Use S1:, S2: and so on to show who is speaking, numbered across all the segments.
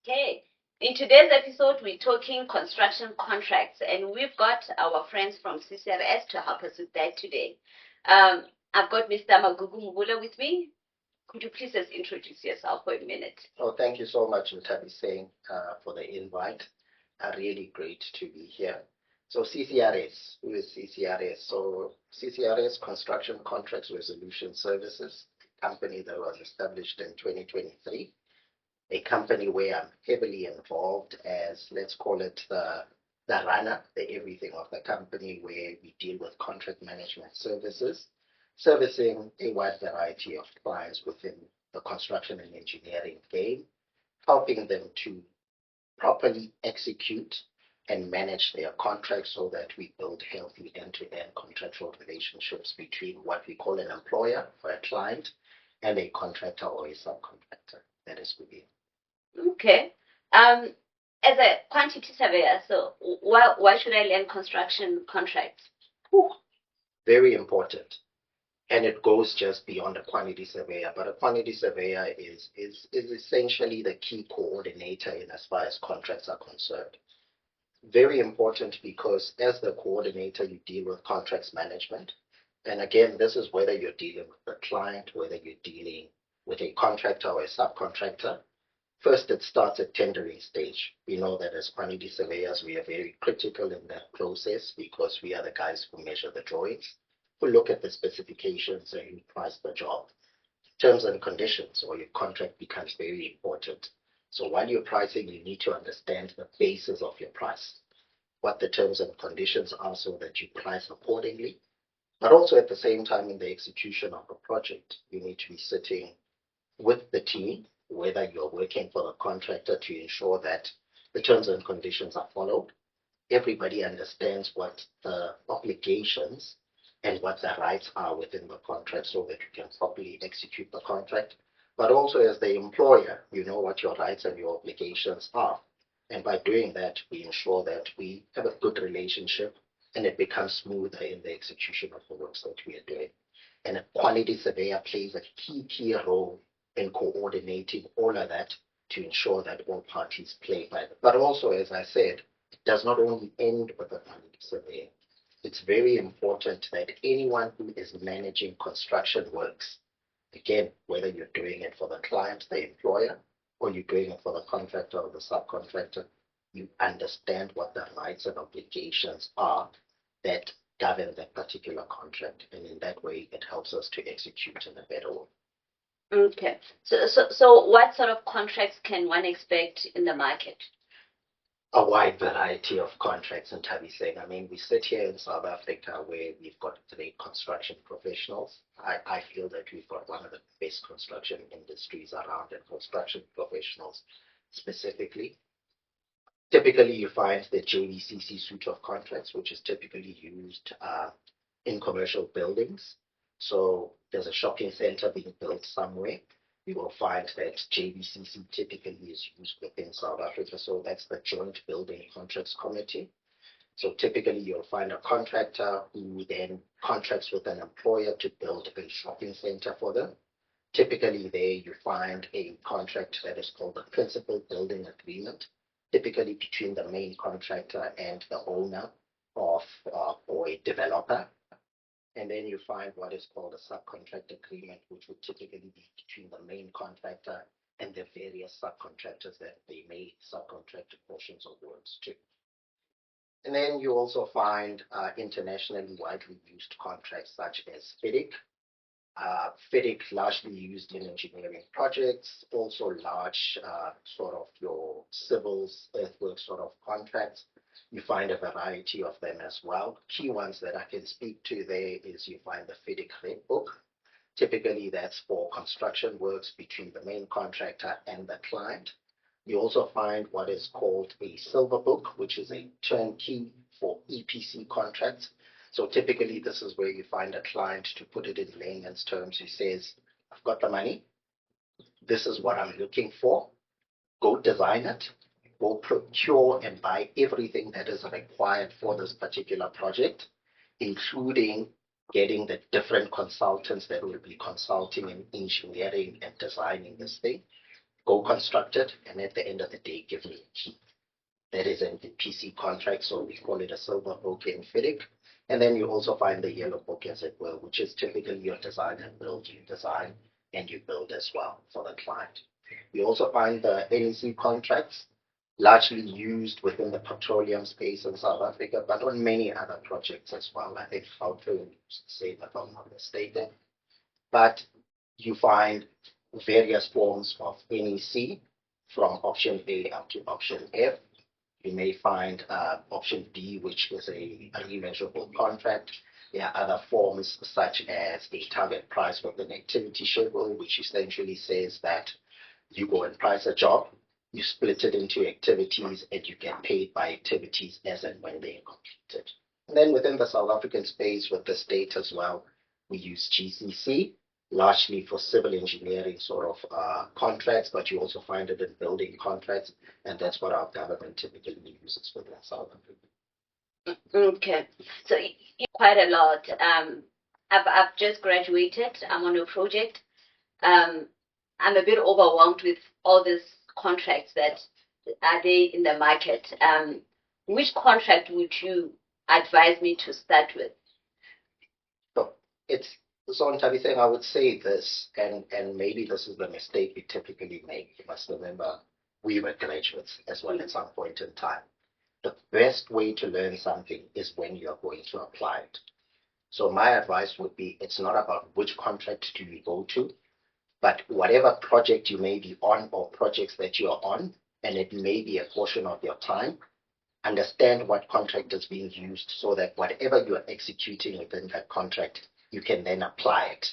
S1: Okay, in today's episode, we're talking construction contracts, and we've got our friends from CCRS to help us with that today. I've got Mr. Magugu Mvula with me. Could you please just introduce yourself for a minute?
S2: Oh, thank you so much, Mtabi Singh, for the invite. Really great to be here. So CCRS, who is CCRS? So CCRS, Construction Contracts Resolution Services, a company that was established in 2023, a company where I'm heavily involved as, let's call it the runner, the everything of the company, where we deal with contract management services, servicing a wide variety of clients within the construction and engineering game, helping them to properly execute and manage their contracts so that we build healthy end-to-end contractual relationships between what we call an employer for a client and a contractor or a subcontractor that is within.
S1: Okay. As a quantity surveyor, so why should I learn construction contracts?
S2: Whew. Very important. And it goes just beyond a quantity surveyor, but a quantity surveyor is essentially the key coordinator in as far as contracts are concerned. Very important because as the coordinator, you deal with contracts management. And again, this is whether you're dealing with the client, whether you're dealing with a contractor or a subcontractor. First, it starts at tendering stage. We know that as quantity surveyors, we are very critical in that process because we are the guys who measure the drawings, who look at the specifications and who price the job. Terms and conditions or your contract becomes very important. So while you're pricing, you need to understand the basis of your price, what the terms and conditions are so that you price accordingly. But also at the same time in the execution of a project, you need to be sitting with the team, whether you're working for the contractor, to ensure that the terms and conditions are followed. Everybody understands what the obligations and what the rights are within the contract so that you can properly execute the contract. But also as the employer, you know what your rights and your obligations are. And by doing that, we ensure that we have a good relationship and it becomes smoother in the execution of the works that we are doing. And a quality surveyor plays a key role in coordinating all of that to ensure that all parties play by it. But also, as I said, it does not only end with a quality surveyor. It's very important that anyone who is managing construction works, again, whether you're doing it for the client, the employer, or you're doing it for the contractor or the subcontractor, you understand what the rights and obligations are that govern that particular contract. And in that way, it helps us to execute in a better way.
S1: Okay. So what sort of contracts can one expect in the market?
S2: A wide variety of contracts, and Tabi saying, I mean, we sit here in South Africa where we've got great construction professionals. I feel that we've got one of the best construction industries around, and construction professionals specifically. Typically, you find the JBCC suite of contracts, which is typically used in commercial buildings. So there's a shopping center being built somewhere. You will find that JBCC typically is used within South Africa. So that's the Joint Building Contracts Committee. So typically you'll find a contractor who then contracts with an employer to build a shopping center for them. Typically there you find a contract that is called the Principal Building Agreement, typically between the main contractor and the owner of or a developer. And then you find what is called a subcontract agreement, which would typically be between the main contractor and the various subcontractors that they may subcontract portions of works to. And then you also find internationally widely used contracts such as FIDIC. FIDIC largely used in engineering projects, also large sort of your civils, earthworks sort of contracts. You find a variety of them as well. Key ones that I can speak to there is you find the FIDIC Red Book. Typically that's for construction works between the main contractor and the client. You also find what is called a Silver Book, which is a turnkey for EPC contracts. So typically this is where you find a client, to put it in layman's terms, who says, I've got the money, this is what I'm looking for, go design it, go procure and buy everything that is required for this particular project, including getting the different consultants that will be consulting and engineering and designing this thing. go construct it, and at the end of the day, give me a key. That is an EPC contract, so we call it a silver book in FIDIC. And then you also find the yellow book, as it were, which is typically your design and build. You design and you build as well for the client. You also find the NEC contracts, largely used within the petroleum space in South Africa, but on many other projects as well. I think Gauteng used the same, if I'm not mistaken. But you find various forms of NEC from option A up to option F. You may find option B, which is a remeasurable contract. There are other forms such as a target price with an activity schedule, which essentially says that you go and price a job, you split it into activities, and you get paid by activities as and when they are completed. And then within the South African space with the state as well, we use GCC, largely for civil engineering sort of contracts, but you also find it in building contracts, and that's what our government typically uses within South Africa.
S1: Okay, so quite a lot. I've just graduated. I'm on a project. I'm a bit overwhelmed with all these contracts that are they in the market. Which contract would you advise me to start with?
S2: So on Tabitha, I would say this, and maybe this is the mistake we typically make. You must remember we were graduates as well at some point in time. The best way to learn something is when you're going to apply it. So my advice would be, it's not about which contract do you go to, but whatever project you may be on or projects that you are on, and it may be a portion of your time, understand what contract is being used so that whatever you are executing within that contract, you can then apply it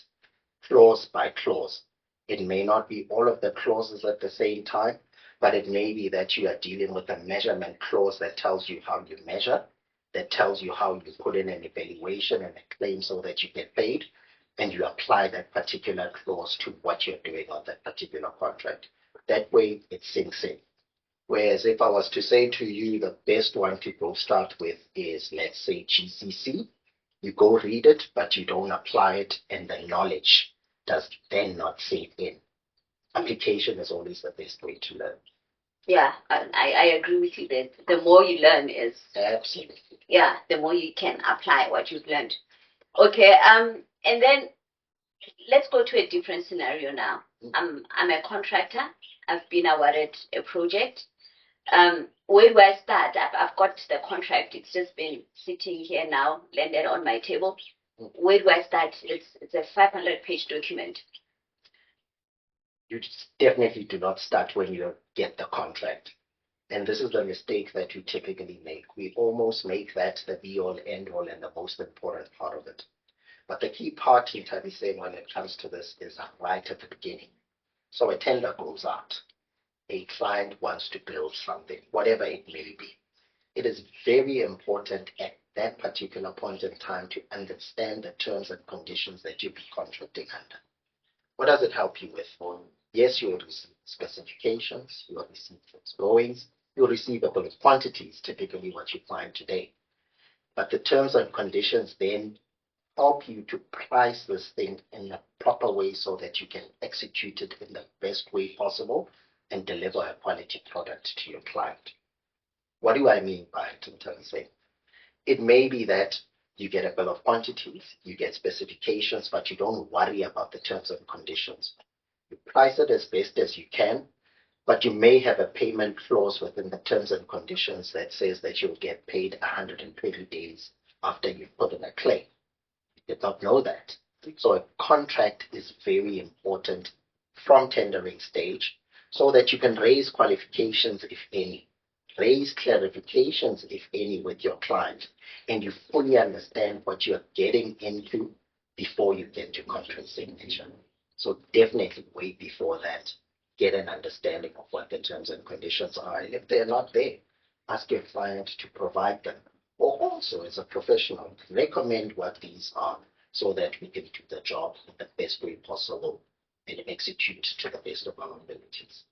S2: clause by clause. It may not be all of the clauses at the same time, but it may be that you are dealing with a measurement clause that tells you how you measure, that tells you how you put in an evaluation and a claim so that you get paid, and you apply that particular clause to what you're doing on that particular contract. That way it sinks in. Whereas if I was to say to you the best one to go start with is, let's say, GCC, you go read it, but you don't apply it, and the knowledge does then not sink in. Application is always the best way to learn.
S1: Yeah, I agree with you that the more you learn is...
S2: Absolutely.
S1: Yeah, the more you can apply what you've learned. Okay, and then let's go to a different scenario now. I'm a contractor. I've been awarded a project. Where do I start? I've got the contract. It's just been sitting here now, landed on my table. Where do I start? It's a 500-page document.
S2: You definitely do not start when you get the contract. And this is the mistake that you typically make. We almost make that the be-all, end-all, and the most important part of it. But the key part in Tabitha when it comes to this is right at the beginning. So a tender goes out. A client wants to build something, whatever it may be. It is very important at that particular point in time to understand the terms and conditions that you'll be contracting under. What does it help you with? Yes, you'll receive specifications, you'll receive drawings, you'll receive a bill of quantities, typically what you find today. But the terms and conditions then help you to price this thing in a proper way so that you can execute it in the best way possible and deliver a quality product to your client. What do I mean by it in terms of? It may be that you get a bill of quantities, you get specifications, but you don't worry about the terms and conditions. You price it as best as you can, but you may have a payment clause within the terms and conditions that says that you'll get paid 120 days after you've put in a claim. You did not know that. So a contract is very important from tendering stage so that you can raise qualifications, if any, raise clarifications, if any, with your client, and you fully understand what you're getting into before you get to contract signature. So definitely way before that, get an understanding of what the terms and conditions are. And if they're not there, ask your client to provide them. Or also, as a professional, recommend what these are so that we can do the job in the best way possible and execute to the best of our abilities.